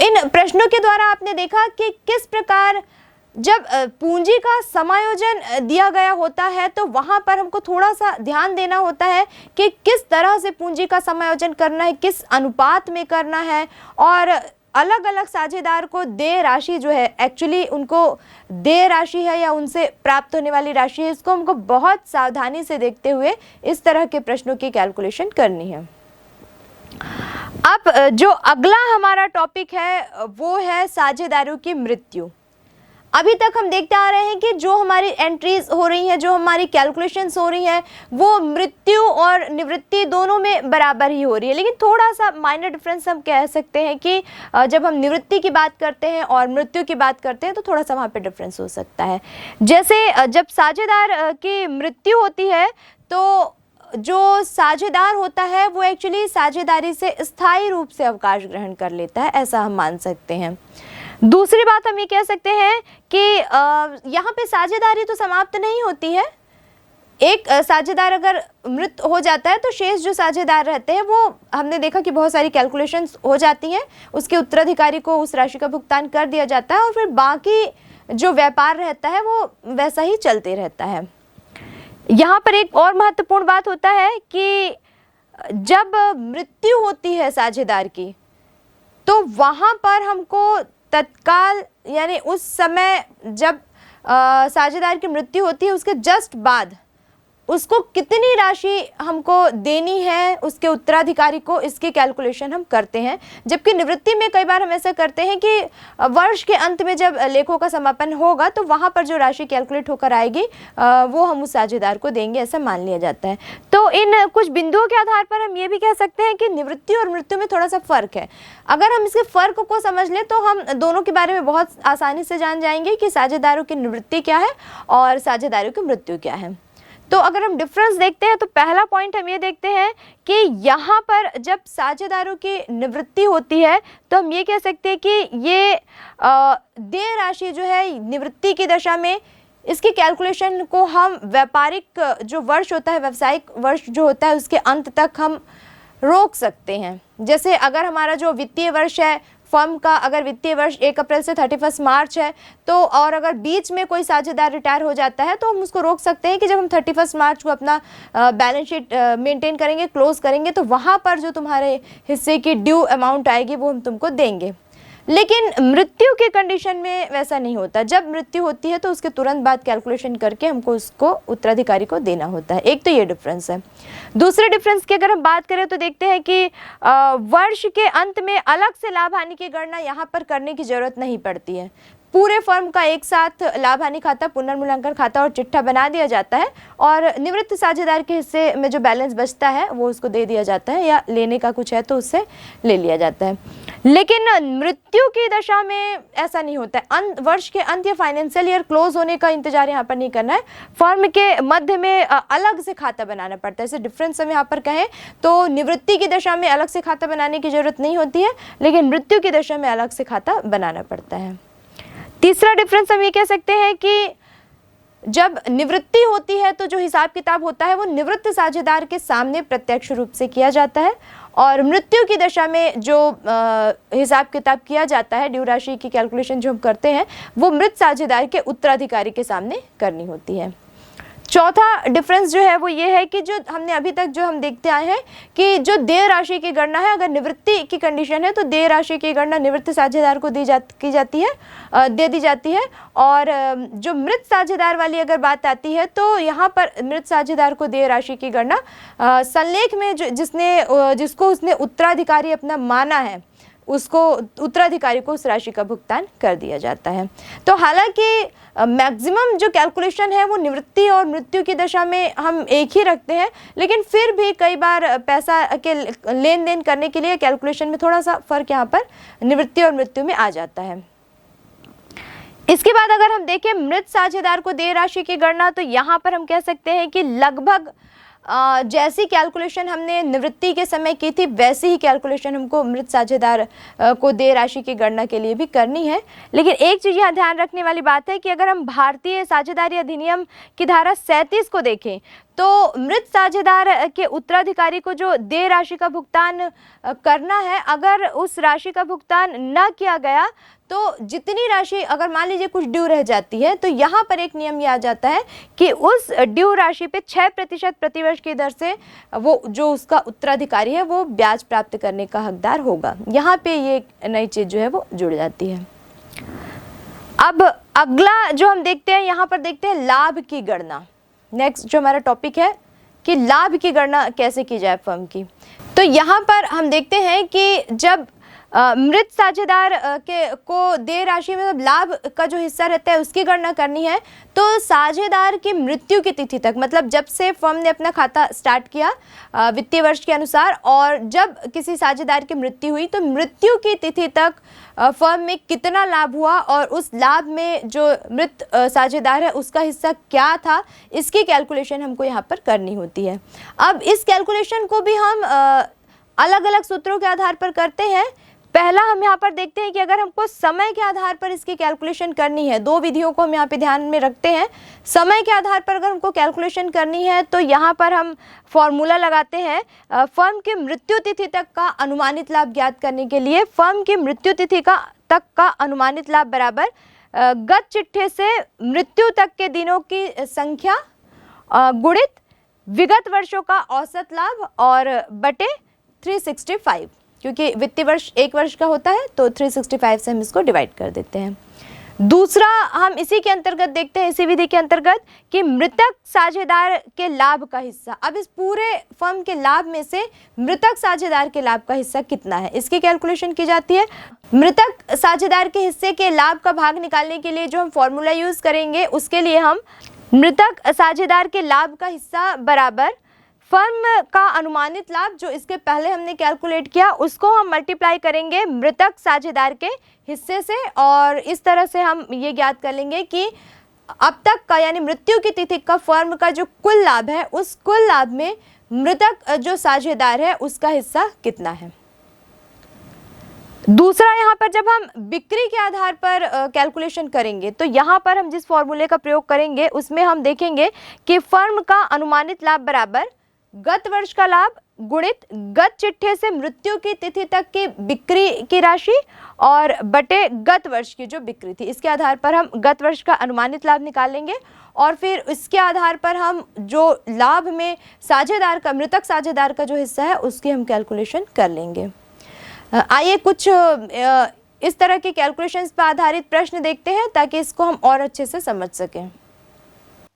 इन प्रश्नों के द्वारा आपने देखा कि किस प्रकार जब पूंजी का समायोजन दिया गया होता है तो वहाँ पर हमको थोड़ा सा ध्यान देना होता है कि किस तरह से पूंजी का समायोजन करना है, किस अनुपात में करना है, और अलग अलग साझेदार को देय राशि जो है, एक्चुअली उनको देय राशि है या उनसे प्राप्त होने वाली राशि है, इसको हमको बहुत सावधानी से देखते हुए इस तरह के प्रश्नों की कैलकुलेशन करनी है। अब जो अगला हमारा टॉपिक है वो है साझेदारों की मृत्यु। अभी तक हम देखते आ रहे हैं कि जो हमारी एंट्रीज हो रही हैं, जो हमारी कैलकुलेशंस हो रही हैं, वो मृत्यु और निवृत्ति दोनों में बराबर ही हो रही है, लेकिन थोड़ा सा माइनर डिफरेंस हम कह सकते हैं कि जब हम निवृत्ति की बात करते हैं और मृत्यु की बात करते हैं तो थोड़ा सा वहाँ पे डिफरेंस हो सकता है। जैसे जब साझेदार की मृत्यु होती है तो जो साझेदार होता है वो एक्चुअली साझेदारी से स्थायी रूप से अवकाश ग्रहण कर लेता है, ऐसा हम मान सकते हैं। दूसरी बात हम ये कह सकते हैं कि यहाँ पे साझेदारी तो समाप्त नहीं होती है। एक साझेदार अगर मृत हो जाता है तो शेष जो साझेदार रहते हैं वो हमने देखा कि बहुत सारी कैलकुलेशंस हो जाती हैं, उसके उत्तराधिकारी को उस राशि का भुगतान कर दिया जाता है और फिर बाकी जो व्यापार रहता है वो वैसा ही चलते रहता है। यहाँ पर एक और महत्वपूर्ण बात होता है कि जब मृत्यु होती है साझेदार की तो वहाँ पर हमको तत्काल यानी उस समय जब साझेदार की मृत्यु होती है उसके जस्ट बाद उसको कितनी राशि हमको देनी है उसके उत्तराधिकारी को, इसकी कैलकुलेशन हम करते हैं। जबकि निवृत्ति में कई बार हम ऐसा करते हैं कि वर्ष के अंत में जब लेखों का समापन होगा तो वहाँ पर जो राशि कैलकुलेट होकर आएगी वो हम उस साझेदार को देंगे, ऐसा मान लिया जाता है। तो इन कुछ बिंदुओं के आधार पर हम ये भी कह सकते हैं कि निवृत्ति और मृत्यु में थोड़ा सा फ़र्क है। अगर हम इसके फ़र्क को समझ लें तो हम दोनों के बारे में बहुत आसानी से जान जाएंगे कि साझेदारों की निवृत्ति क्या है और साझेदारों की मृत्यु क्या है। तो अगर हम डिफरेंस देखते हैं तो पहला पॉइंट हम ये देखते हैं कि यहाँ पर जब साझेदारों की निवृत्ति होती है तो हम ये कह सकते हैं कि ये देय राशि जो है निवृत्ति की दशा में, इसकी कैलकुलेशन को हम व्यापारिक जो वर्ष होता है, व्यावसायिक वर्ष जो होता है उसके अंत तक हम रोक सकते हैं। जैसे अगर हमारा जो वित्तीय वर्ष है फर्म का, अगर वित्तीय वर्ष 1 अप्रैल से 31 मार्च है तो और अगर बीच में कोई साझेदार रिटायर हो जाता है तो हम उसको रोक सकते हैं कि जब हम 31 मार्च को अपना बैलेंस शीट मेंटेन करेंगे, क्लोज करेंगे, तो वहाँ पर जो तुम्हारे हिस्से की ड्यू अमाउंट आएगी वो हम तुमको देंगे। लेकिन मृत्यु के कंडीशन में वैसा नहीं होता। जब मृत्यु होती है तो उसके तुरंत बाद कैलकुलेशन करके हमको उसको उत्तराधिकारी को देना होता है। एक तो ये डिफरेंस है। दूसरे डिफरेंस की अगर हम बात करें तो देखते हैं कि वर्ष के अंत में अलग से लाभ हानि की गणना यहाँ पर करने की ज़रूरत नहीं पड़ती है। पूरे फर्म का एक साथ लाभ हानि खाता, पुनर्मूल्यांकन खाता और चिट्ठा बना दिया जाता है और निवृत्त साझेदार के हिस्से में जो बैलेंस बचता है वो उसको दे दिया जाता है, या लेने का कुछ है तो उससे ले लिया जाता है। लेकिन मृत्यु की दशा में ऐसा नहीं होता है। वर्ष के अंत या फाइनेंशियल ईयर क्लोज होने का इंतजार यहाँ पर नहीं करना है। फर्म के मध्य में अलग से खाता बनाना पड़ता है। इसे डिफरेंस हम यहाँ पर कहें तो निवृत्ति की दशा में अलग से खाता बनाने की जरूरत नहीं होती है, लेकिन मृत्यु की दशा में अलग से खाता बनाना पड़ता है। तीसरा डिफरेंस हम ये कह सकते हैं कि जब निवृत्ति होती है तो जो हिसाब किताब होता है वो निवृत्त साझेदार के सामने प्रत्यक्ष रूप से किया जाता है, और मृत्यु की दशा में जो हिसाब किताब किया जाता है, ड्यू राशि की कैलकुलेशन जो हम करते हैं वो मृत साझेदार के उत्तराधिकारी के सामने करनी होती है। चौथा डिफरेंस जो है वो ये है कि जो हमने अभी तक जो हम देखते आए हैं कि जो देय राशि की गणना है, अगर निवृत्ति की कंडीशन है तो देय राशि की गणना निवृत्त साझेदार को दे दी जाती है, और जो मृत साझेदार वाली अगर बात आती है तो यहाँ पर मृत साझेदार को देय राशि की गणना संलेख में जिसको उसने उत्तराधिकारी अपना माना है उसको उत्तराधिकारी को उस राशि का भुगतान कर दिया जाता है। तो हालांकि मैक्सिमम जो कैलकुलेशन है वो निवृत्ति और मृत्यु की दशा में हम एक ही रखते हैं, लेकिन फिर भी कई बार पैसा के लेन देन करने के लिए कैलकुलेशन में थोड़ा सा फर्क यहाँ पर निवृत्ति और मृत्यु में आ जाता है। इसके बाद अगर हम देखें मृत साझेदार को देय राशि की गणना, तो यहाँ पर हम कह सकते हैं कि लगभग जैसी कैलकुलेशन हमने निवृत्ति के समय की थी वैसी ही कैलकुलेशन हमको मृत साझेदार को देय राशि की गणना के लिए भी करनी है। लेकिन एक चीज़ यहाँ ध्यान रखने वाली बात है कि अगर हम भारतीय साझेदारी अधिनियम की धारा 37 को देखें तो मृत साझेदार के उत्तराधिकारी को जो देय राशि का भुगतान करना है, अगर उस राशि का भुगतान न किया गया तो जितनी राशि, अगर मान लीजिए कुछ ड्यू रह जाती है, तो यहाँ पर एक नियम ये आ जाता है कि उस ड्यू राशि पे 6% प्रतिवर्ष की दर से वो जो उसका उत्तराधिकारी है वो ब्याज प्राप्त करने का हकदार होगा। यहाँ पे ये नई चीज जो है वो जुड़ जाती है। अब अगला जो हम देखते हैं, यहाँ पर देखते हैं लाभ की गणना। नेक्स्ट जो हमारा टॉपिक है कि लाभ की गणना कैसे की जाए फर्म की। तो यहाँ पर हम देखते हैं कि जब मृत साझेदार को देय राशि में मतलब लाभ का जो हिस्सा रहता है उसकी गणना करनी है, तो साझेदार की मृत्यु की तिथि तक, मतलब जब से फर्म ने अपना खाता स्टार्ट किया वित्तीय वर्ष के अनुसार, और जब किसी साझेदार की मृत्यु हुई तो मृत्यु की तिथि तक फर्म में कितना लाभ हुआ और उस लाभ में जो मृत साझेदार है उसका हिस्सा क्या था, इसकी कैलकुलेशन हमको यहाँ पर करनी होती है। अब इस कैलकुलेशन को भी हम अलग अलग सूत्रों के आधार पर करते हैं। पहला हम यहाँ पर देखते हैं कि अगर हमको समय के आधार पर इसकी कैलकुलेशन करनी है, दो विधियों को हम यहाँ पे ध्यान में रखते हैं। समय के आधार पर अगर हमको कैलकुलेशन करनी है तो यहाँ पर हम फॉर्मूला लगाते हैं फर्म की मृत्यु तिथि तक का अनुमानित लाभ ज्ञात करने के लिए। फर्म की मृत्यु तिथि तक का अनुमानित लाभ बराबर गत चिट्ठे से मृत्यु तक के दिनों की संख्या गुणित विगत वर्षों का औसत लाभ और बटे 365, क्योंकि वित्तीय वर्ष एक वर्ष का होता है तो 365 से हम इसको डिवाइड कर देते हैं। दूसरा हम इसी के अंतर्गत देखते हैं, इसी विधि के अंतर्गत, कि मृतक साझेदार के लाभ का हिस्सा। अब इस पूरे फर्म के लाभ में से मृतक साझेदार के लाभ का हिस्सा कितना है, इसकी कैलकुलेशन की जाती है। मृतक साझेदार के हिस्से के लाभ का भाग निकालने के लिए जो हम फॉर्मूला यूज करेंगे, उसके लिए हम मृतक साझेदार के लाभ का हिस्सा बराबर फर्म का अनुमानित लाभ जो इसके पहले हमने कैलकुलेट किया उसको हम मल्टीप्लाई करेंगे मृतक साझेदार के हिस्से से, और इस तरह से हम ये ज्ञात कर लेंगे कि अब तक का यानी मृत्यु की तिथि का फर्म का जो कुल लाभ है उस कुल लाभ में मृतक जो साझेदार है उसका हिस्सा कितना है। दूसरा, यहाँ पर जब हम बिक्री के आधार पर कैलकुलेशन करेंगे तो यहाँ पर हम जिस फॉर्मूले का प्रयोग करेंगे उसमें हम देखेंगे कि फर्म का अनुमानित लाभ बराबर गत वर्ष का लाभ गुणित गत चिट्ठे से मृत्यु की तिथि तक की बिक्री की राशि और बटे गत वर्ष की जो बिक्री थी। इसके आधार पर हम गत वर्ष का अनुमानित लाभ निकालेंगे और फिर इसके आधार पर हम जो लाभ में साझेदार का, मृतक साझेदार का जो हिस्सा है उसकी हम कैलकुलेशन कर लेंगे। आइए कुछ इस तरह के कैलकुलेशंस पर आधारित प्रश्न देखते हैं ताकि इसको हम और अच्छे से समझ सकें।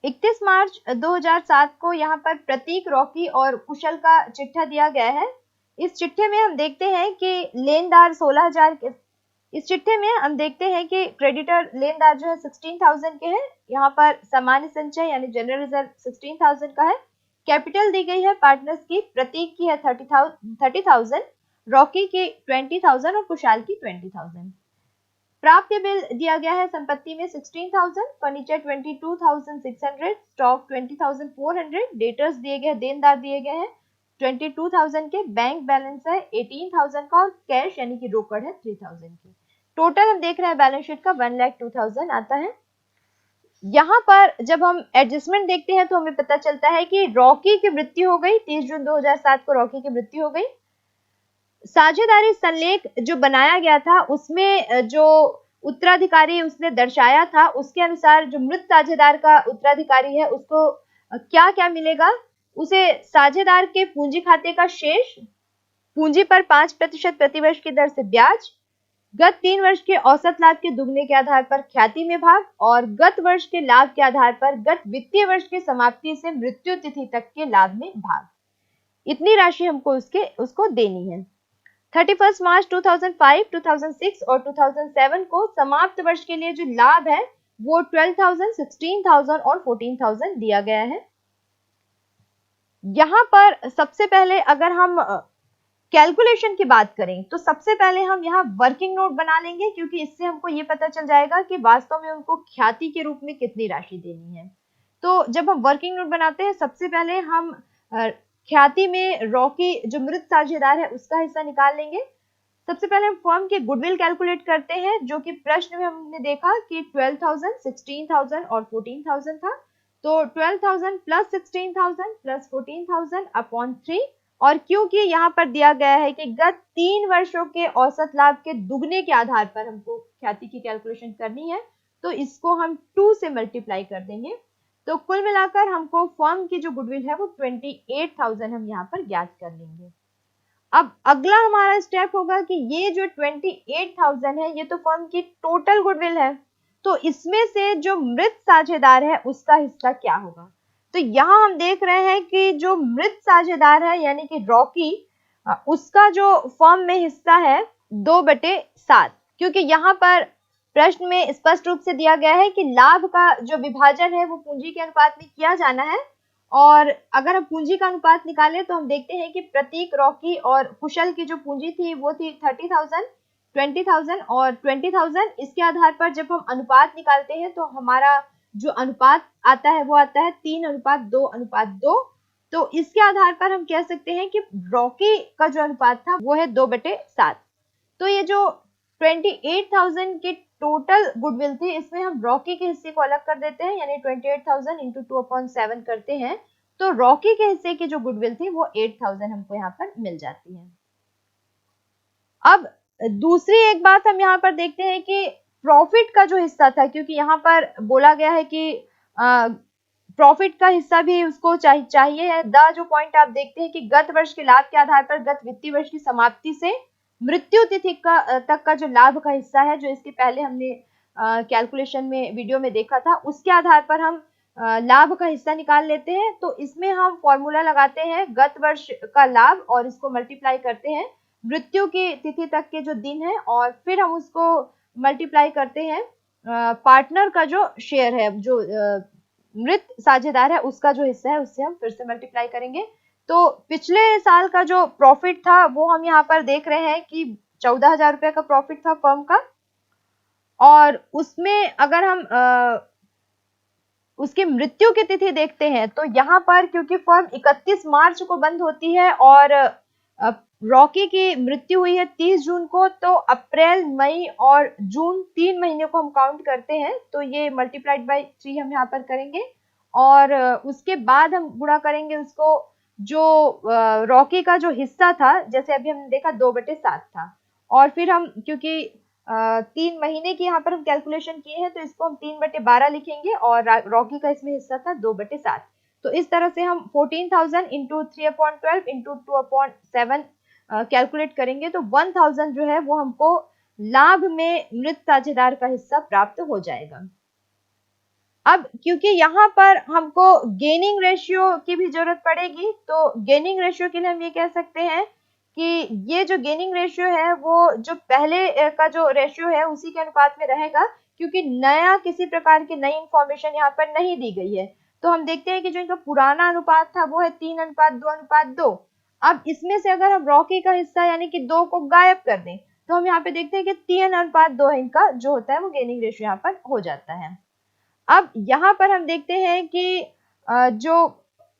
31 मार्च 2007 को यहाँ पर प्रतीक, रॉकी और कुशल का चिट्ठा दिया गया है। इस चिट्ठे में हम देखते हैं कि लेनदार 16,000 के, इस चिट्ठे में हम देखते हैं कि क्रेडिटर लेनदार जो है 16,000 के हैं। यहाँ पर सामान्य संचय यानी जनरल रिजर्व 16,000 का है। कैपिटल दी गई है पार्टनर्स की, प्रतीक की है 30,000, रॉकी की 20,000 और कुशाल की 20,000। प्राप्य बिल दिया गया है संपत्ति में 16,000, फर्नीचर 22,600, स्टॉक 20,400, डेटर्स दिए गए, देनदार दिए गए हैं 22,000 के, बैंक बैलेंस है 18,000 का और कैश यानी कि रोकड़ है 3,000 की। टोटल हम देख रहे हैं बैलेंस शीट का 1,02,000 आता है। यहाँ पर जब हम एडजस्टमेंट देखते हैं तो हमें पता चलता है कि रॉकी की मृत्यु हो गई, 30 जून 2007 को रॉकी की मृत्यु हो गई। साझेदारी संलेख जो बनाया गया था उसमें जो उत्तराधिकारी उसने दर्शाया था उसके अनुसार जो मृत साझेदार का उत्तराधिकारी है उसको क्या क्या मिलेगा, उसे साझेदार के पूंजी खाते का शेष, पूंजी पर 5% प्रतिवर्ष की दर से ब्याज, गत 3 वर्ष के औसत लाभ के दुगने के आधार पर ख्याति में भाग और गत वर्ष के लाभ के आधार पर गत वित्तीय वर्ष की समाप्ति से मृत्यु तिथि तक के लाभ में भाग। इतनी राशि हमको उसको देनी है। 31 मार्च 2005, 2006 और 2007 को समाप्त वर्ष के लिए जो लाभ है वो 12,000, 16,000 और 14,000 दिया गया है। यहाँ पर सबसे पहले अगर हम कैलकुलेशन की बात करें तो सबसे पहले हम यहाँ वर्किंग नोट बना लेंगे, क्योंकि इससे हमको ये पता चल जाएगा कि वास्तव में उनको ख्याति के रूप में कितनी राशि देनी है। तो जब हम वर्किंग नोट बनाते हैं सबसे पहले हम ख्याति में रॉकी जो मृत साझेदार है उसका हिस्सा निकाल लेंगे। सबसे पहले हम फर्म के गुडविल कैलकुलेट करते हैं, जो कि प्रश्न में हमने देखा कि 12,000, 16,000 और 14,000 था। तो 12,000 प्लस 16,000 प्लस 14,000 अपॉन 3, और क्योंकि यहाँ पर दिया गया है कि गत 3 वर्षों के औसत लाभ के दुगने के आधार पर हमको ख्याति की कैलकुलेशन करनी है, तो इसको हम 2 से मल्टीप्लाई कर देंगे। तो कुल मिलाकर हमको फर्म की जो गुडविल है वो 28,000 हम यहाँ पर ज्ञात कर लेंगे। अब अगला हमारा स्टेप होगा कि ये जो 28,000 है ये तो फर्म की टोटल गुडविल है, तो इसमें से जो मृत साझेदार है उसका हिस्सा क्या होगा। तो यहाँ हम देख रहे हैं कि जो मृत साझेदार है यानी कि रॉकी, उसका जो फर्म में हिस्सा है 2/7, क्योंकि यहाँ पर प्रश्न में स्पष्ट रूप से दिया गया है कि लाभ का जो विभाजन है वो पूंजी के अनुपात में किया जाना है, और अगर हम पूंजी का अनुपात निकालें तो हम देखते हैं कि प्रतीक, रॉकी और कुशल की जो पूंजी थी वो थी 30,000, 20,000 और 20,000। इसके आधार पर जब हम अनुपात निकालते हैं तो हमारा जो अनुपात आता है वो आता है 3:2:2। तो इसके आधार पर हम कह सकते हैं कि रॉकी का जो अनुपात था वो है 2/7। तो ये जो 28,000 की टोटल गुडविल थी इसमें हम रॉकी के हिस्से को अलग कर देते हैं, यानी 28,000 इंटू 2/7 करते हैं, तो रॉकी के हिस्से की जो गुडविल थी वो 8,000 हमको यहाँ पर मिल जाती है। अब दूसरी एक बात हम यहाँ पर देखते हैं कि प्रॉफिट का जो हिस्सा था, क्योंकि यहाँ पर बोला गया है कि प्रॉफिट का हिस्सा भी उसको चाहिए है। द जो पॉइंट आप देखते हैं कि गत वर्ष के लाभ के आधार पर गत वित्तीय वर्ष की समाप्ति से मृत्यु तिथि तक का जो लाभ का हिस्सा है, जो इसके पहले हमने कैलकुलेशन में वीडियो में देखा था, उसके आधार पर हम लाभ का हिस्सा निकाल लेते हैं। तो इसमें हम फॉर्मूला लगाते हैं गत वर्ष का लाभ और इसको मल्टीप्लाई करते हैं मृत्यु की तिथि तक के जो दिन है, और फिर हम उसको मल्टीप्लाई करते हैं पार्टनर का जो शेयर है, जो मृत साझेदार है उसका जो हिस्सा है उससे हम फिर से मल्टीप्लाई करेंगे। तो पिछले साल का जो प्रॉफिट था वो हम यहाँ पर देख रहे हैं कि 14,000 रुपए का प्रॉफिट था फर्म का, और उसमें अगर हम उसकी मृत्यु की तिथि देखते हैं तो यहाँ पर क्योंकि फर्म 31 मार्च को बंद होती है और रॉकी की मृत्यु हुई है 30 जून को, तो अप्रैल, मई और जून 3 महीने को हम काउंट करते हैं, तो ये मल्टीप्लाइड बाय 3 हम यहाँ पर करेंगे, और उसके बाद हम गुणा करेंगे उसको, जो रॉकी का जो हिस्सा था जैसे अभी हमने देखा 2/7 था, और फिर हम क्योंकि 3 महीने की यहाँ पर हम कैलकुलेशन किए हैं तो इसको हम 3/12 लिखेंगे, और रॉकी का इसमें हिस्सा था 2/7। तो इस तरह से हम 14,000 इंटू 3/12 इंटू 2/7 कैलकुलेट करेंगे, तो 1,000 जो है वो हमको लाभ में मृत साझेदार का हिस्सा प्राप्त हो जाएगा। अब क्योंकि यहाँ पर हमको गेनिंग रेशियो की भी जरूरत पड़ेगी, तो गेनिंग रेशियो के लिए हम ये कह सकते हैं कि ये जो गेनिंग रेशियो है वो जो पहले का जो रेशियो है उसी के अनुपात में रहेगा, क्योंकि नया किसी प्रकार की नई इंफॉर्मेशन यहाँ पर नहीं दी गई है। तो हम देखते हैं कि जो इनका पुराना अनुपात था वो है 3:2:2। अब इसमें से अगर हम रॉकी का हिस्सा यानी कि 2 को गायब कर दें तो हम यहाँ पे देखते हैं कि 3:2 इनका जो होता है वो गेनिंग रेशियो यहाँ पर हो जाता है। अब यहाँ पर हम देखते हैं कि जो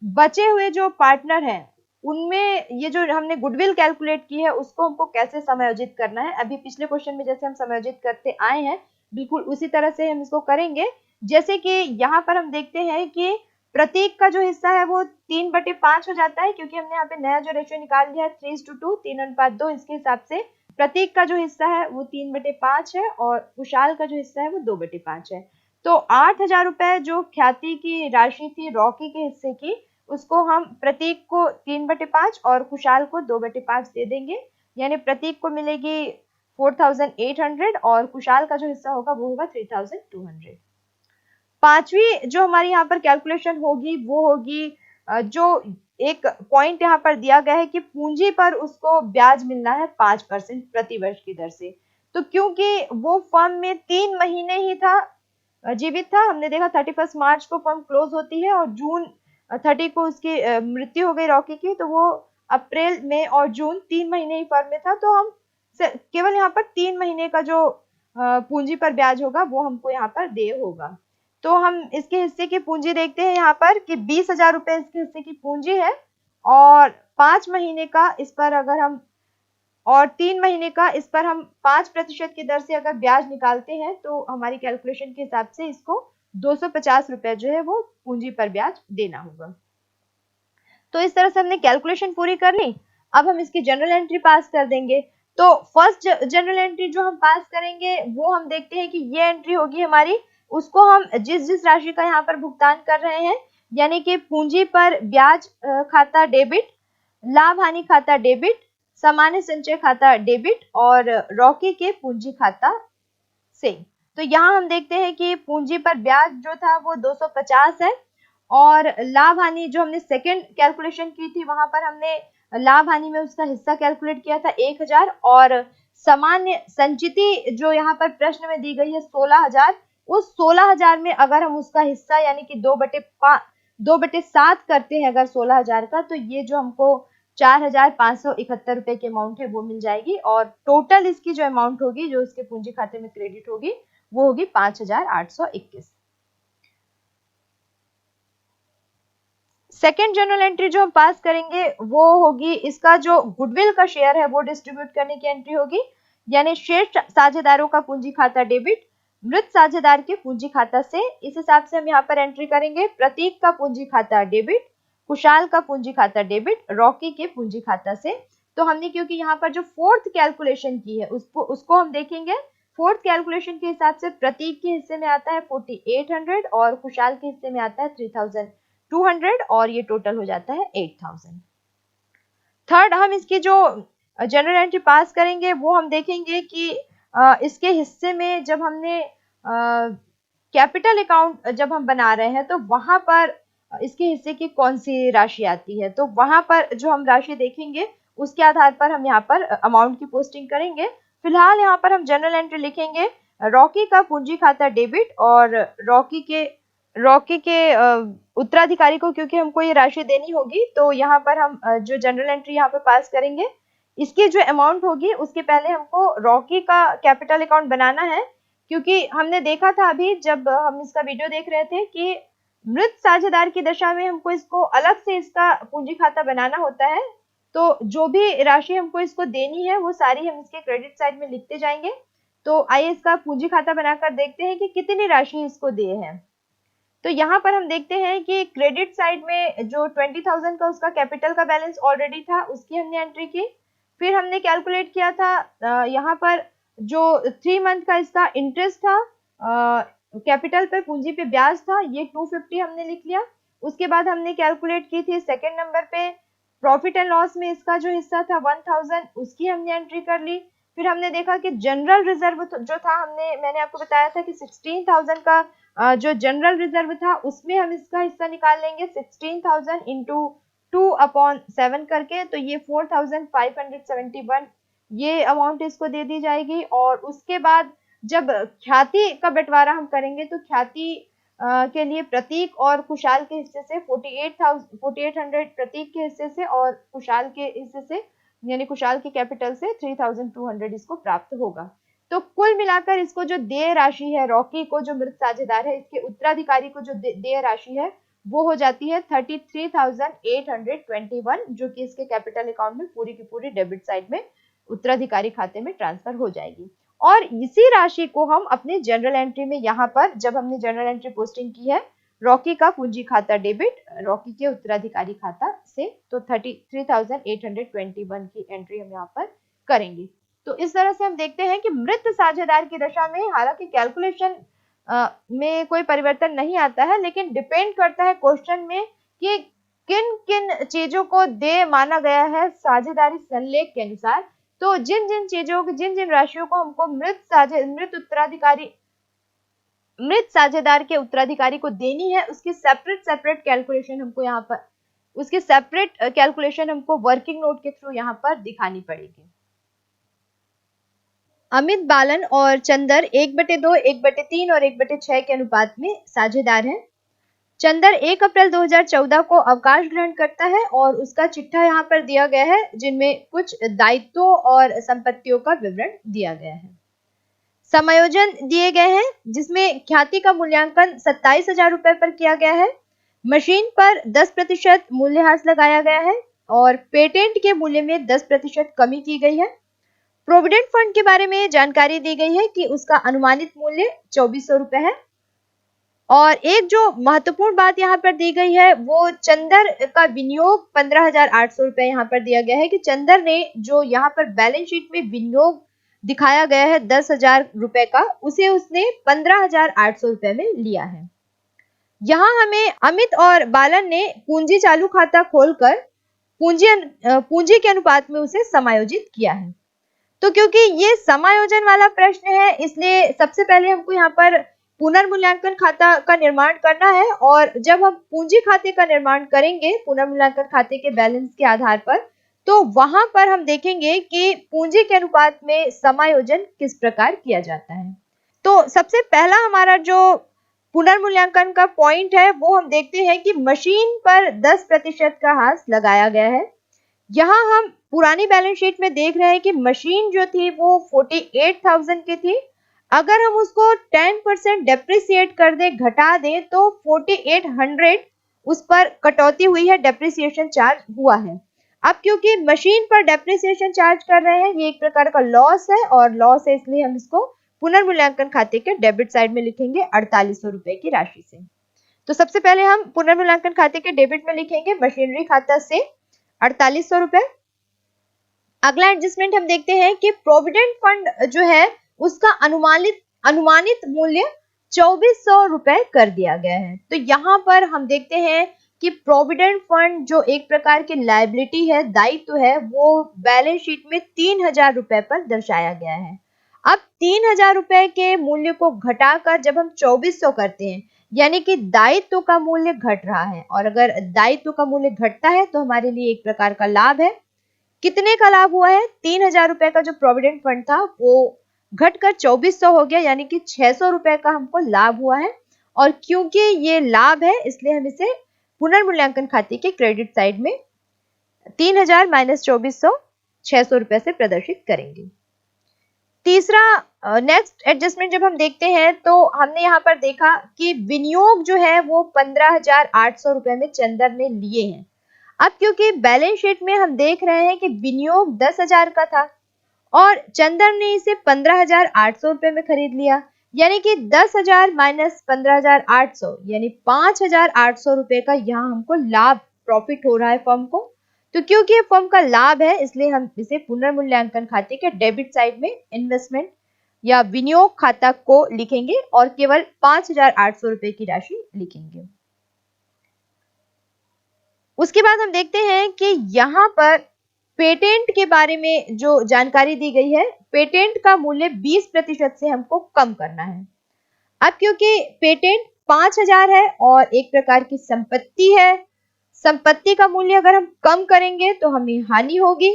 बचे हुए जो पार्टनर हैं उनमें ये जो हमने गुडविल कैलकुलेट की है उसको हमको कैसे समायोजित करना है। अभी पिछले क्वेश्चन में जैसे हम समायोजित करते आए हैं बिल्कुल उसी तरह से हम इसको करेंगे। जैसे कि यहाँ पर हम देखते हैं कि प्रतीक का जो हिस्सा है वो 3/5 हो जाता है, क्योंकि हमने यहाँ पे नया जो रेशियो निकाल दिया है 3:2, 3:2, इसके हिसाब से प्रतीक का जो हिस्सा है वो 3/5 है और कुशाल का जो हिस्सा है वो 2/5 है। तो 8,000 रुपए जो ख्याति की राशि थी रॉकी के हिस्से की, उसको हम प्रतीक को 3/5 और कुशाल को 2/5 दे देंगे, यानी प्रतीक को मिलेगी 4,800 और कुशाल का जो हिस्सा होगा वो होगा 3,200। पांचवी जो हमारी यहाँ पर कैलकुलेशन होगी वो होगी जो एक पॉइंट यहाँ पर दिया गया है कि पूंजी पर उसको ब्याज मिलना है 5% प्रति वर्ष की दर से। तो क्योंकि वो फर्म में 3 महीने ही था जीवित था, हमने देखा 31 मार्च को फर्म क्लोज होती है और जून 30 को उसकी मृत्यु हो गई रॉकी की, तो वो अप्रैल, मई और जून 3 महीने ही फर्म में था, तो हम केवल यहाँ पर 3 महीने का जो पूंजी पर ब्याज होगा वो हमको यहाँ पर दे होगा। तो हम इसके हिस्से की पूंजी देखते हैं यहाँ पर कि 20,000 रुपए इसके हिस्से की पूंजी है, और 5 महीने का इस पर अगर हम और 3 महीने का इस पर हम 5% की दर से अगर ब्याज निकालते हैं तो हमारी कैलकुलेशन के हिसाब से इसको ₹250 जो है वो पूंजी पर ब्याज देना होगा। तो इस तरह से हमने कैलकुलेशन पूरी कर ली। अब हम इसकी जनरल एंट्री पास कर देंगे। तो फर्स्ट जनरल एंट्री जो हम पास करेंगे वो हम देखते हैं कि ये एंट्री होगी हमारी, उसको हम जिस जिस राशि का यहाँ पर भुगतान कर रहे हैं, यानी कि पूंजी पर ब्याज खाता डेबिट, लाभ हानि खाता डेबिट, सामान्य संचय खाता डेबिट और रॉकी के पूंजी खाता से। तो यहाँ हम देखते हैं कि पूंजी पर ब्याज जो था वो 250 है और लाभ हानि जो हमने सेकंड कैलकुलेशन की थी वहां पर हमने लाभ हानि में उसका हिस्सा कैलकुलेट किया था 1000 और सामान्य संचिति जो यहाँ पर प्रश्न में दी गई है 16000, उस 16000 में अगर हम उसका हिस्सा यानी कि 2/7 करते हैं अगर 16000 का, तो ये जो हमको 4571 रुपए की अमाउंट है वो मिल जाएगी और टोटल इसकी जो अमाउंट होगी जो उसके पूंजी खाते में क्रेडिट होगी वो होगी 5821। सेकेंड जनरल एंट्री जो हम पास करेंगे वो होगी, इसका जो गुडविल का शेयर है वो डिस्ट्रीब्यूट करने की एंट्री होगी, यानी शेष साझेदारों का पूंजी खाता डेबिट मृत साझेदार के पूंजी खाता से। इस हिसाब से हम यहाँ पर एंट्री करेंगे, प्रतीक का पूंजी खाता डेबिट, कुशाल का पूंजी खाता डेबिट, रॉकी के पूंजी खाता से। तो हमने क्योंकि यहाँ पर जो फोर्थ कैलकुलेशन की है उसको हम देखेंगे। फोर्थ कैलकुलेशन के हिसाब से प्रतीक के हिस्से में आता है 4800 और कुशाल के हिस्से में आता है 3200 और ये टोटल हो जाता है 8000। थर्ड हम इसकी जो जनरल एंट्री पास करेंगे वो हम देखेंगे कि इसके हिस्से में जब हमने कैपिटल अकाउंट जब हम बना रहे हैं तो वहां पर इसके हिस्से की कौन सी राशि आती है, तो वहां पर जो हम राशि देखेंगे उसके आधार पर हम यहाँ पर अमाउंट की पोस्टिंग करेंगे। फिलहाल यहाँ पर हम जनरल एंट्री लिखेंगे रॉकी का पूंजी खाता डेबिट और रॉकी के उत्तराधिकारी को क्योंकि हमको ये राशि देनी होगी तो यहाँ पर हम जो जनरल एंट्री यहाँ पर पास करेंगे, इसकी जो अमाउंट होगी उसके पहले हमको रॉकी का कैपिटल अकाउंट बनाना है, क्योंकि हमने देखा था अभी जब हम इसका वीडियो देख रहे थे कि मृत साझेदार की दशा में हमको इसको अलग से इसका पूंजी खाता बनाना होता है। तो जो भी राशि हमको इसको देनी है वो सारी हम इसके क्रेडिट साइड में लिखते जाएंगे। तो आइए इसका पूंजी खाता बनाकर देखते हैं कि कितनी राशि इसको दिए हैं। तो यहाँ पर हम देखते हैं कि क्रेडिट साइड में जो 20,000 का उसका कैपिटल का बैलेंस ऑलरेडी था उसकी हमने एंट्री की। फिर हमने कैलकुलेट किया था यहाँ पर जो 3 मंथ का इसका इंटरेस्ट था, कैपिटल पे पूंजी पे ब्याज था, ये 250 हमने लिख लिया। उसके बाद हमने कैलकुलेट की थी सेकेंड नंबर पे प्रॉफिट एंड लॉस में इसका जो हिस्सा था 1000, उसकी हमने एंट्री कर ली। फिर हमने देखा कि जनरल रिजर्व जो था मैंने आपको बताया था कि 16,000 का जो जनरल रिजर्व था उसमें हम इसका हिस्सा निकाल लेंगे 16,000 इंटू 2/7 करके, तो ये 4,571 ये अमाउंट इसको दे दी जाएगी। और उसके बाद जब ख्याति का बंटवारा हम करेंगे तो ख्याति के लिए प्रतीक और कुशाल के हिस्से से 4800 प्रतीक के हिस्से से और कुशाल के हिस्से से यानी कुशाल के कैपिटल से 3200 इसको प्राप्त होगा। तो कुल मिलाकर इसको जो देय राशि है रॉकी को जो मृत साझेदार है इसके उत्तराधिकारी को जो देय राशि है वो हो जाती है 33,821, जो कि इसके कैपिटल अकाउंट में पूरी की पूरी डेबिट साइड में उत्तराधिकारी खाते में ट्रांसफर हो जाएगी। और इसी राशि को हम अपने जनरल एंट्री में यहाँ पर जब हमने जनरल एंट्री पोस्टिंग की है रॉकी का पूंजी खाता डेबिट रॉकी के उत्तराधिकारी खाता से, तो 33,821 की एंट्री हम यहाँ पर करेंगे। तो इस तरह से हम देखते हैं कि मृत साझेदार की दशा में हालांकि कैलकुलेशन में कोई परिवर्तन नहीं आता है, लेकिन डिपेंड करता है क्वेश्चन में कि किन किन चीजों को देय माना गया है साझेदारी संलेख के अनुसार। तो जिन जिन चीजों जिन जिन राशियों को हमको मृत साझेदार के उत्तराधिकारी को देनी है उसकी सेपरेट कैलकुलेशन हमको यहाँ पर उसकी सेपरेट कैलकुलेशन हमको वर्किंग नोट के थ्रू यहाँ पर दिखानी पड़ेगी। अमित, बालन और चंदर 1/2, 1/3 और 1/6 के अनुपात में साझेदार हैं। चंदर 1 अप्रैल 2014 को अवकाश ग्रहण करता है और उसका चिट्ठा यहाँ पर दिया गया है जिनमें कुछ दायित्वों और संपत्तियों का विवरण दिया गया है। समायोजन दिए गए हैं जिसमें ख्याति का मूल्यांकन 27,000 रुपए पर किया गया है, मशीन पर 10% मूल्यह्रास लगाया गया है और पेटेंट के मूल्य में 10% कमी की गई है। प्रोविडेंट फंड के बारे में जानकारी दी गई है कि उसका अनुमानित मूल्य 2400 रुपए है। और एक जो महत्वपूर्ण बात यहाँ पर दी गई है वो चंदर का विनियोग 15,800 रुपए यहाँ पर दिया गया है कि चंदर ने जो यहाँ पर बैलेंस शीट में विनियोग दिखाया गया है 10,000 रुपए का, उसे उसने 15,800 रुपए में लिया है। यहाँ हमें अमित और बालन ने पूंजी चालू खाता खोलकर पूंजी के अनुपात में उसे समायोजित किया है। तो क्योंकि ये समायोजन वाला प्रश्न है, इसलिए सबसे पहले हमको यहाँ पर पुनर्मूल्यांकन खाता का निर्माण करना है, और जब हम पूंजी खाते का निर्माण करेंगे पुनर्मूल्यांकन खाते के बैलेंस के आधार पर, तो वहां पर हम देखेंगे कि पूंजी के अनुपात में समायोजन किस प्रकार किया जाता है। तो सबसे पहला हमारा जो पुनर्मूल्यांकन का पॉइंट है वो हम देखते हैं कि मशीन पर 10% का हास लगाया गया है। यहाँ हम पुरानी बैलेंस शीट में देख रहे हैं कि मशीन जो थी वो 48,000 की थी। अगर हम उसको 10% डेप्रिसिएट कर दें, घटा दें, तो 4800 उस पर कटौती हुई है, डेप्रिसिएशन चार्ज हुआ है। अब क्योंकि मशीन पर डेप्रिसिएशन चार्ज कर रहे हैं, ये एक प्रकार का लॉस है, और लॉस है इसलिए हम इसको पुनर्मूल्यांकन खाते के डेबिट साइड में लिखेंगे 4800 रुपए की राशि से। तो सबसे पहले हम पुनर्मूल्यांकन खाते के डेबिट में लिखेंगे मशीनरी खाता से 4800 रुपए। अगला एडजस्टमेंट हम देखते हैं कि प्रोविडेंट फंड जो है उसका अनुमानित मूल्य 2400 रुपए कर दिया गया है। तो यहाँ पर हम देखते हैं कि प्रोविडेंट फंड जो एक प्रकार की लायबिलिटी है, दायित्व है, वो बैलेंस शीट में 3000 रुपए पर दर्शाया गया है। अब 3000 रुपए के मूल्य को घटाकर जब हम 2400 करते हैं, यानी कि दायित्व का मूल्य घट रहा है, और अगर दायित्व का मूल्य घटता है तो हमारे लिए एक प्रकार का लाभ है। कितने का लाभ हुआ है? 3000 रुपए का जो प्रोविडेंट फंड था वो घटकर 2400 हो गया, यानी कि 600 रुपए का हमको लाभ हुआ है। और क्योंकि ये लाभ है इसलिए हम इसे पुनर्मूल्यांकन खाते के क्रेडिट साइड में 3000 माइनस 2400 600 रुपए से प्रदर्शित करेंगे। तीसरा नेक्स्ट एडजस्टमेंट जब हम देखते हैं तो हमने यहाँ पर देखा कि विनियोग जो है वो 15,800 रुपए में चंदर ने लिए हैं। अब क्योंकि बैलेंस शीट में हम देख रहे हैं कि विनियोग 10,000 का था और चंदर ने इसे 15,800 रुपए में खरीद लिया, यानी कि 10,000 माइनस 15,800 यानी 5,800 रुपए का यहाँ हमको लाभ प्रॉफिट हो रहा है फर्म को। तो क्योंकि ये फर्म का लाभ है इसलिए हम इसे पुनर्मूल्यांकन खाते के डेबिट साइड में इन्वेस्टमेंट या विनियोग खाता को लिखेंगे और केवल 5,800 रुपए की राशि लिखेंगे। उसके बाद हम देखते हैं कि यहाँ पर पेटेंट के बारे में जो जानकारी दी गई है, पेटेंट का मूल्य 20% से हमको कम करना है। अब क्योंकि पेटेंट 5,000 है और एक प्रकार की संपत्ति है, संपत्ति का मूल्य अगर हम कम करेंगे तो हमें हानि होगी,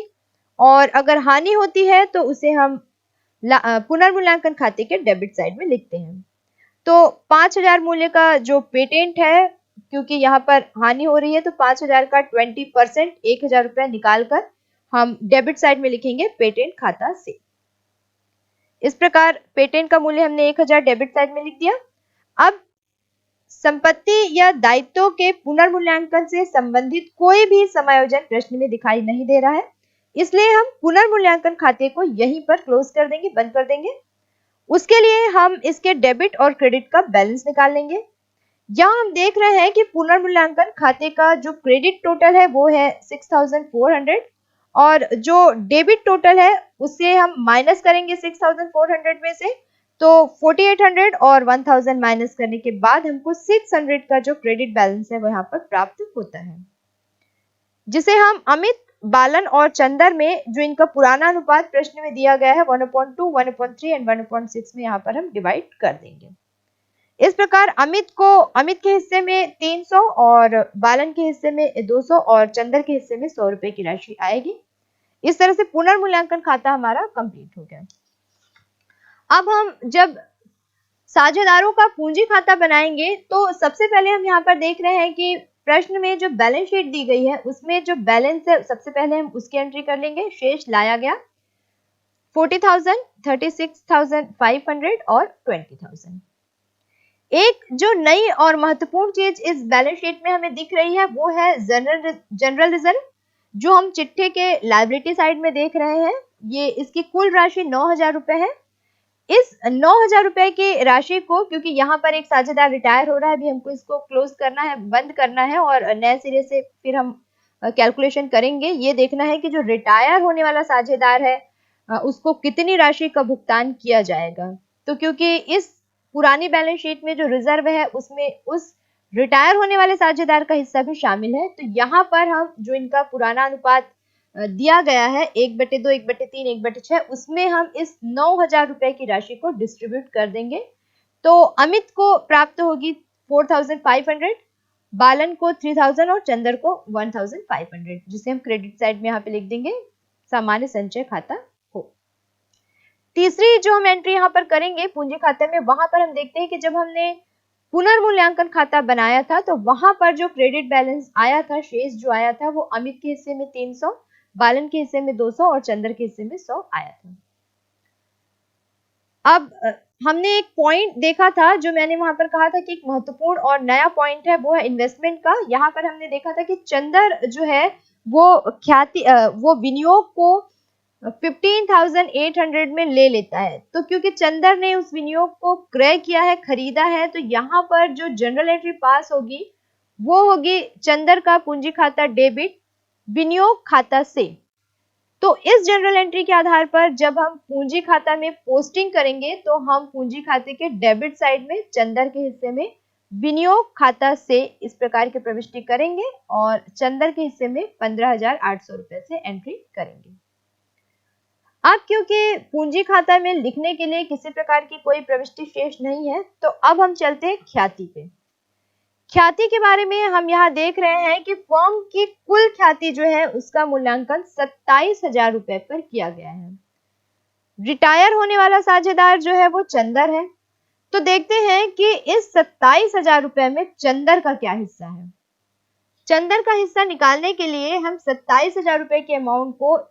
और अगर हानि होती है तो उसे हम पुनर्मूल्यांकन खाते के डेबिट साइड में लिखते हैं। तो 5,000 मूल्य का जो पेटेंट है, क्योंकि यहाँ पर हानि हो रही है तो 5,000 का 20% 1,000 रुपया निकालकर हम डेबिट साइड में लिखेंगे पेटेंट खाता से। इस प्रकार पेटेंट का मूल्य हमने 1,000 डेबिट साइड में लिख दिया। अब संपत्ति या दायित्वों के पुनर्मूल्यांकन से संबंधित कोई भी समायोजन प्रश्न में दिखाई नहीं दे रहा है, इसलिए हम पुनर्मूल्यांकन खाते को यहीं पर क्लोज कर देंगे, बंद कर देंगे। उसके लिए हम इसके डेबिट और क्रेडिट का बैलेंस निकाल लेंगे। यहाँ हम देख रहे हैं कि पुनर्मूल्यांकन खाते का जो क्रेडिट टोटल है वो है 6,400 और जो डेबिट टोटल है उससे हम माइनस करेंगे 6,400 में से, तो 4,800 और 1,000 माइनस करने के बाद हमको 600 का जो क्रेडिट बैलेंस है वो यहाँ पर प्राप्त होता है, जिसे हम अमित, बालन और चंदर में जो इनका पुराना अनुपात प्रश्न में दिया गया है 1/2, 1/3 एंड 1/6 में यहाँ पर हम डिवाइड कर देंगे। इस प्रकार अमित के हिस्से में 300 और बालन के हिस्से में 200 और चंदर के हिस्से में 100 रुपए की राशि आएगी। इस तरह से पुनर्मूल्यांकन खाता हमारा कंप्लीट हो गया। अब हम जब साझेदारों का पूंजी खाता बनाएंगे तो सबसे पहले हम यहाँ पर देख रहे हैं कि प्रश्न में जो बैलेंस शीट दी गई है उसमें जो बैलेंस है सबसे पहले हम उसकी एंट्री कर लेंगे। शेष लाया गया 40,000, 36,500 और 20,000। एक जो नई और महत्वपूर्ण चीज इस बैलेंस शीट में हमें दिख रही है वो है जनरल रिजर्व, जो हम चिट्ठे के लायबिलिटी साइड में देख रहे हैं। ये इसकी कुल राशि 9,000 रुपए है। इस 9,000 रुपए की राशि को, क्योंकि यहाँ पर एक साझेदार रिटायर हो रहा है, अभी हमको इसको क्लोज करना है, बंद करना है और नए सिरे से फिर हम कैलकुलेशन करेंगे। ये देखना है कि जो रिटायर होने वाला साझेदार है उसको कितनी राशि का भुगतान किया जाएगा। तो क्योंकि इस पुरानी बैलेंस शीट में जो रिजर्व है उसमें उस रिटायर होने वाले साझेदार का हिस्सा भी शामिल है, तो यहाँ पर हम जो इनका पुराना अनुपात दिया गया है 1/2, 1/3, 1/6, उसमें हम इस 9,000 रुपए की राशि को डिस्ट्रीब्यूट कर देंगे। तो अमित को प्राप्त होगी 4,500, बालन को 3,000 और चंदर को 1,500, जिसे हम क्रेडिट साइड में यहाँ पे लिख देंगे सामान्य संचय खाता हो। तीसरी जो हम एंट्री यहाँ पर करेंगे पूंजी खाते में, वहां पर हम देखते हैं कि जब हमने पुनर्मूल्यांकन खाता बनाया था तो वहां पर जो क्रेडिट बैलेंस आया था, शेष जो आया था, वो अमित के हिस्से में 300, बालन के हिस्से में 200 और चंदर के हिस्से में 100 आया था। अब हमने एक पॉइंट देखा था जो मैंने वहां पर कहा था कि एक महत्वपूर्ण और नया पॉइंट है, वो है इन्वेस्टमेंट का। यहाँ पर हमने देखा था कि चंदर जो है वो विनियोग को 15,800 में ले लेता है। तो क्योंकि चंदर ने उस विनियोग को क्रय किया है, खरीदा है, तो यहाँ पर जो जनरल एंट्री पास होगी वो होगी चंदर का पूंजी खाता डेबिट विनियोग खाता से। तो इस जनरल एंट्री के आधार पर जब हम पूंजी खाता में पोस्टिंग करेंगे तो हम पूंजी खाते के डेबिट साइड में चंदर के हिस्से में विनियोग खाता से इस प्रकार की प्रविष्टि करेंगे और चंदर के हिस्से में 15,800 रुपए से एंट्री करेंगे। अब क्योंकि पूंजी खाता में लिखने के लिए किसी प्रकार की कोई प्रविष्टि शेष नहीं है, तो अब हम चलते हैं ख्याति पे। ख्याति के बारे में हम यहाँ देख रहे हैं कि फर्म की कुल ख्याति जो है उसका मूल्यांकन 27,000 रुपए पर किया गया है। रिटायर होने वाला साझेदार जो है वो चंदर है। तो देखते हैं कि इस 27,000 रुपए में चंदर का क्या हिस्सा है। चंदर का हिस्सा निकालने के लिए हम 27,000 रुपए के अमाउंट को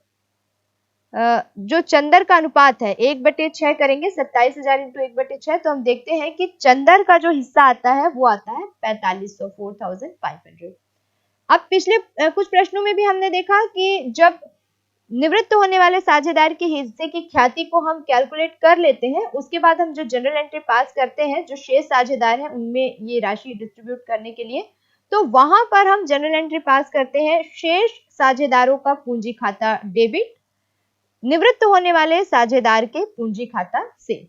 जो चंदर का अनुपात है 1/6 करेंगे, 27,000 इंटू 1/6, तो हम देखते हैं कि चंदर का जो हिस्सा आता है वो आता है 4,500, 4,500। अब पिछले कुछ प्रश्नों में भी हमने देखा कि जब निवृत्त होने वाले साझेदार के हिस्से की ख्याति को हम कैलकुलेट कर लेते हैं, उसके बाद हम जो जनरल एंट्री पास करते हैं जो शेष साझेदार हैं उनमें ये राशि डिस्ट्रीब्यूट करने के लिए, तो वहां पर हम जनरल एंट्री पास करते हैं शेष साझेदारों का पूंजी खाता डेबिट निवृत्त होने वाले साझेदार के पूंजी खाता से।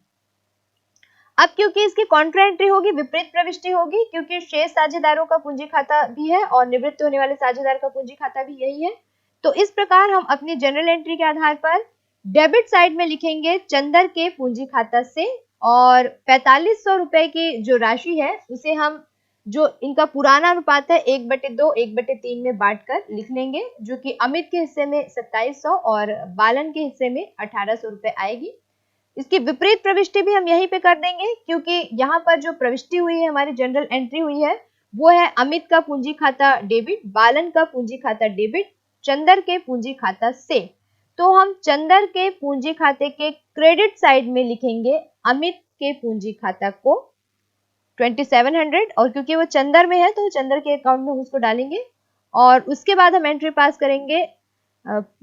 अब क्योंकि इसकी कॉन्ट्रा एंट्री होगी, विपरीत प्रविष्टि होगी, क्योंकि शेष साझेदारों का पूंजी खाता भी है और निवृत्त होने वाले साझेदार का पूंजी खाता भी यही है, तो इस प्रकार हम अपनी जनरल एंट्री के आधार पर डेबिट साइड में लिखेंगे चंदर के पूंजी खाता से और 4,500 रुपए की जो राशि है उसे हम जो इनका पुराना अनुपात है 1/2, 1/3 में बांटकर लिख लेंगे, जो कि अमित के हिस्से में 2700 और बालन के हिस्से में 1,800 रुपए आएगी। इसकी विपरीत प्रविष्टि भी हम यहीं पे कर देंगे, क्योंकि यहाँ पर जो प्रविष्टि हुई है, हमारी जनरल एंट्री हुई है, वो है अमित का पूंजी खाता डेबिट, बालन का पूंजी खाता डेबिट, चंदर के पूंजी खाता से। तो हम चंदर के पूंजी खाते के क्रेडिट साइड में लिखेंगे अमित के पूंजी खाता को 2,700, और क्योंकि वो चंदर में है तो चंदर के अकाउंट में उसको डालेंगे और उसके बाद हम एंट्री पास करेंगे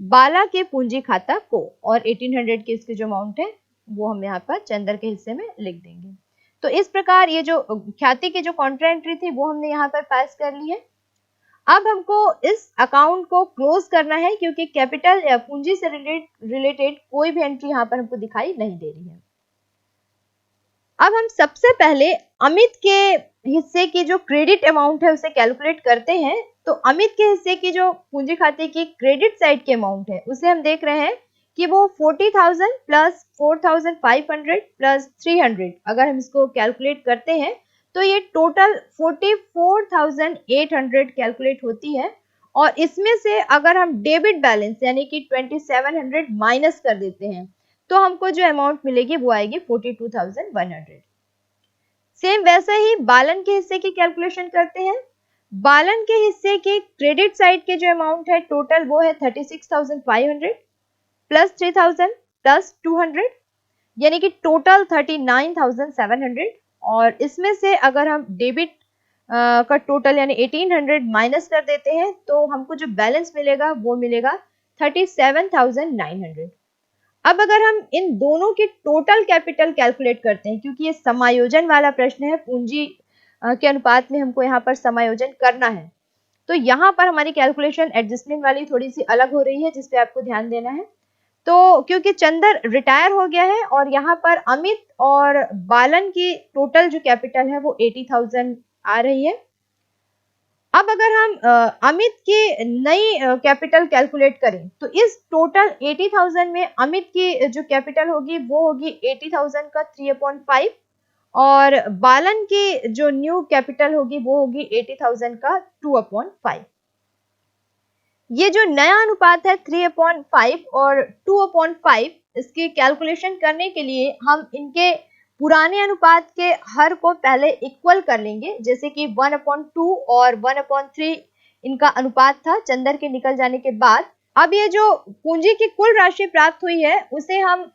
बाला के पूंजी खाता को और 1,800 की इसकी जो अमाउंट है वो हम यहाँ पर चंदर के हिस्से में लिख देंगे। तो इस प्रकार ये जो ख्याति की जो कॉन्ट्रा एंट्री थी वो हमने यहाँ पर पास कर ली है। अब हमको इस अकाउंट को क्लोज करना है, क्योंकि कैपिटल या पूंजी से रिलेटेड कोई भी एंट्री यहाँ पर हमको दिखाई नहीं दे रही है। अब हम सबसे पहले अमित के हिस्से की जो क्रेडिट अमाउंट है उसे कैलकुलेट करते हैं। तो अमित के हिस्से की जो पूंजी खाते की क्रेडिट साइड की अमाउंट है उसे हम देख रहे हैं कि वो 40,000 प्लस 4,500 प्लस 300, अगर हम इसको कैलकुलेट करते हैं तो ये टोटल 44,800 कैलकुलेट होती है। और इसमें से अगर हम डेबिट बैलेंस यानी कि 2,700 माइनस कर देते हैं तो हमको जो अमाउंट मिलेगी वो आएगी 42,100। सेम वैसे ही बालन के हिस्से की कैलकुलेशन करते हैं। बालन के हिस्से के क्रेडिट साइड के जो अमाउंट है टोटल वो है 36,500 प्लस 3,000 प्लस 200, यानी कि टोटल 39,700। और इसमें से अगर हम डेबिट का टोटल यानी 1,800 माइनस कर देते हैं तो हमको जो बैलेंस मिलेगा वो मिलेगा 37,900। अब अगर हम इन दोनों की टोटल कैपिटल कैलकुलेट करते हैं, क्योंकि ये समायोजन वाला प्रश्न है, पूंजी के अनुपात में हमको यहाँ पर समायोजन करना है, तो यहाँ पर हमारी कैलकुलेशन एडजस्टमेंट वाली थोड़ी सी अलग हो रही है, जिसपे आपको ध्यान देना है। तो क्योंकि चंदर रिटायर हो गया है और यहाँ पर अमित और बालन की टोटल जो कैपिटल है वो 80,000 आ रही है। अब अगर हम अमित की नई कैपिटल कैलकुलेट करें तो इस टोटल 80,000 में अमित की जो कैपिटल होगी वो होगी 80,000 का 3/5 और बालन की जो न्यू कैपिटल होगी वो होगी 80,000 का 2/5। ये जो नया अनुपात है 3/5 और 2/5, इसकी कैलकुलेशन करने के लिए हम इनके पुराने अनुपात के हर को पहले इक्वल कर लेंगे, जैसे कि 1/2 और 1/3 इनका अनुपात था चंदर के निकल जाने के बाद। अब ये जो पूंजी की कुल राशि प्राप्त हुई है उसे हम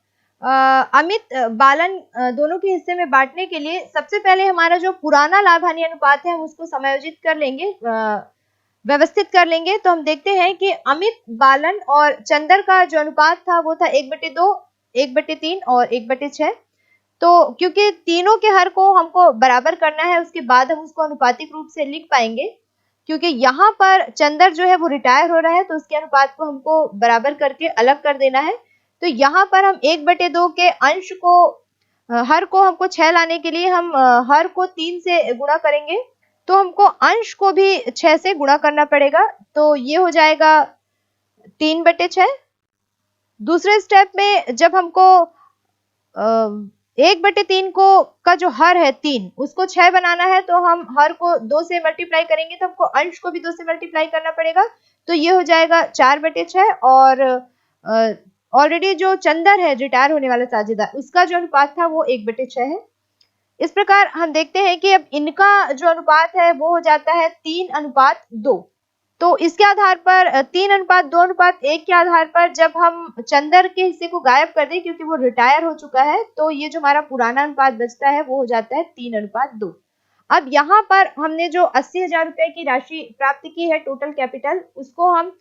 अमित बालन दोनों के हिस्से में बांटने के लिए सबसे पहले हमारा जो पुराना लाभ हानि अनुपात है उसको समायोजित कर लेंगे, व्यवस्थित कर लेंगे। तो हम देखते हैं कि अमित बालन और चंदर का जो अनुपात था वो था 1/2, 1/3 और 1/6। तो क्योंकि तीनों के हर को हमको बराबर करना है, उसके बाद हम उसको अनुपातिक रूप से लिख पाएंगे। क्योंकि यहाँ पर चंदर जो है वो रिटायर हो रहा है तो उसके अनुपात को हमको बराबर करके अलग कर देना है। तो यहाँ पर हम 1/2 के अंश को हर को हमको 6 लाने के लिए हम हर को 3 से गुणा करेंगे, तो हमको अंश को भी 6 से गुणा करना पड़ेगा। तो ये हो जाएगा 3/6। दूसरे स्टेप में जब हमको 1/3 को का जो हर है 3 उसको 6 बनाना है, तो हम हर को 2 से मल्टीप्लाई करेंगे, तो हमको अंश को भी 2 से मल्टीप्लाई करना पड़ेगा। तो ये हो जाएगा 4/6 और ऑलरेडी जो चंदर है रिटायर होने वाला साझेदार उसका जो अनुपात था वो 1/6 है। इस प्रकार हम देखते हैं कि अब इनका जो अनुपात है वो हो जाता है 3/2। तो इसके आधार पर 3/2/1 के आधार पर जब हम चंदर के हिस्से को गायब कर दें, क्योंकि वो रिटायर हो चुका है, तो ये जो हमारा पुराना अनुपात बचता है वो हो जाता है 3/2। अब यहाँ पर हमने जो 80,000 रुपए की राशि प्राप्त की है टोटल कैपिटल, उसको हम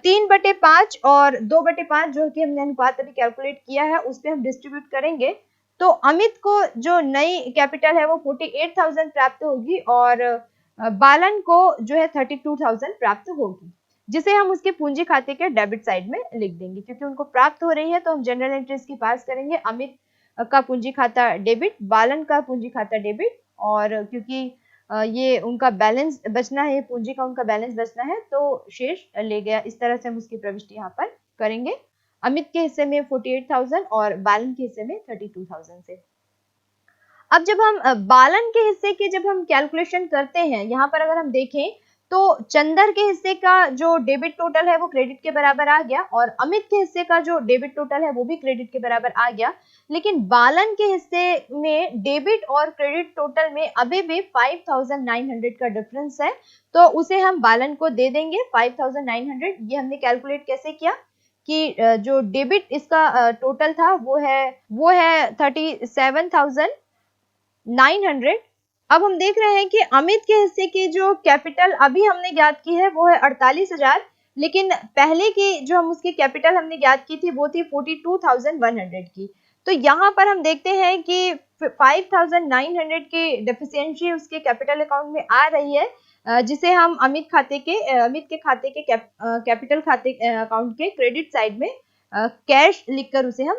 3/5 और 2/5 जो कि हमने अनुपात अभी कैलकुलेट किया है उस पर हम डिस्ट्रीब्यूट करेंगे। तो अमित को जो नई कैपिटल है वो 48,000 प्राप्त होगी और बालन को जो है 32,000 प्राप्त होगी, जिसे हम उसके पूंजी खाते के डेबिट साइड में लिख देंगे। क्योंकि उनको प्राप्त हो रही है तो हम जनरल एंट्रीज की पास करेंगे, अमित का पूंजी खाता डेबिट, बालन का पूंजी खाता डेबिट, और क्योंकि ये उनका बैलेंस बचना है, पूंजी का उनका बैलेंस बचना है, तो शेष ले गया। इस तरह से हम उसकी प्रविष्टि यहाँ पर करेंगे। अमित के हिस्से में 48,000 और बालन के हिस्से में 32,000 से। अब जब हम बालन के हिस्से की जब हम कैलकुलेशन करते हैं, यहाँ पर अगर हम देखें तो चंदर के हिस्से का जो डेबिट टोटल है वो क्रेडिट के बराबर आ गया और अमित के हिस्से का जो डेबिट टोटल है वो भी क्रेडिट के बराबर आ गया। लेकिन बालन के हिस्से में डेबिट और क्रेडिट टोटल में अभी भी 5,900 का डिफरेंस है, तो उसे हम बालन को दे देंगे 5,900। ये हमने कैलकुलेट कैसे किया कि जो डेबिट इसका टोटल था वो है 37,900। अब हम देख रहे हैं कि अमित के हिस्से की जो कैपिटल अभी हमने ज्ञात की है वो है 48,000, लेकिन पहले की जो हम उसकी कैपिटल हमने ज्ञात की थी वो थी 42,100 की। तो यहाँ पर हम देखते हैं कि 5,900 की डेफिशिएंसी उसके कैपिटल अकाउंट में आ रही है, जिसे हम अमित के खाते के कैपिटल खाते अकाउंट के क्रेडिट साइड में कैश लिखकर उसे हम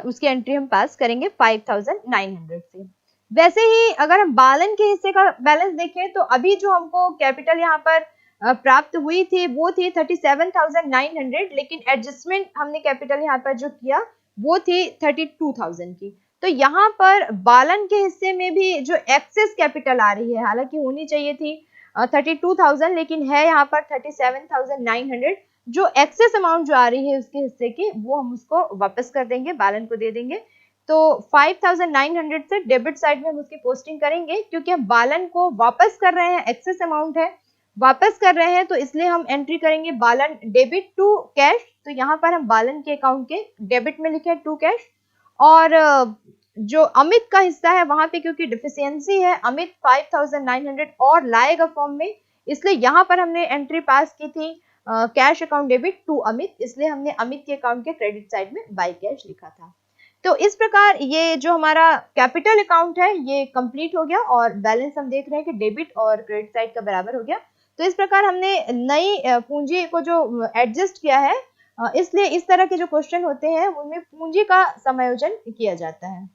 उसकी एंट्री हम पास करेंगे 5,900 से। वैसे ही अगर हम बालन के हिस्से का बैलेंस देखें तो अभी जो हमको कैपिटल यहाँ पर प्राप्त हुई थी वो थी 37,900, लेकिन एडजस्टमेंट हमने कैपिटल यहाँ पर जो किया वो थी 32,000 की। तो यहाँ पर बालन के हिस्से में भी जो एक्सेस कैपिटल आ रही है, हालांकि होनी चाहिए थी 32,000 लेकिन है यहाँ पर 37,900, जो एक्सेस अमाउंट जो आ रही है उसके हिस्से की वो हम उसको वापस कर देंगे, बालन को दे देंगे। तो 5,900 से डेबिट साइड में हम उसकी पोस्टिंग करेंगे, क्योंकि हम बालन को वापस कर रहे हैं, एक्सेस अमाउंट है वापस कर रहे हैं, तो इसलिए हम एंट्री करेंगे बालन डेबिट टू कैश। तो यहाँ पर हम बालन के अकाउंट के डेबिट में लिखे टू कैश, और जो अमित का हिस्सा है वहां पे क्योंकि डिफिशियंसी है, अमित 5,900 और लाएगा फॉर्म में, इसलिए यहाँ पर हमने एंट्री पास की थी cash account debit to Amit, इसलिए हमने अमित के अकाउंट के क्रेडिट साइड में बाय कैश लिखा था। तो इस प्रकार ये जो हमारा कैपिटल अकाउंट है ये कंप्लीट हो गया और बैलेंस हम देख रहे हैं कि डेबिट और क्रेडिट साइड का बराबर हो गया। तो इस प्रकार हमने नई पूंजी को जो एडजस्ट किया है, इसलिए इस तरह के जो क्वेश्चन होते हैं उनमें पूंजी का समायोजन किया जाता है।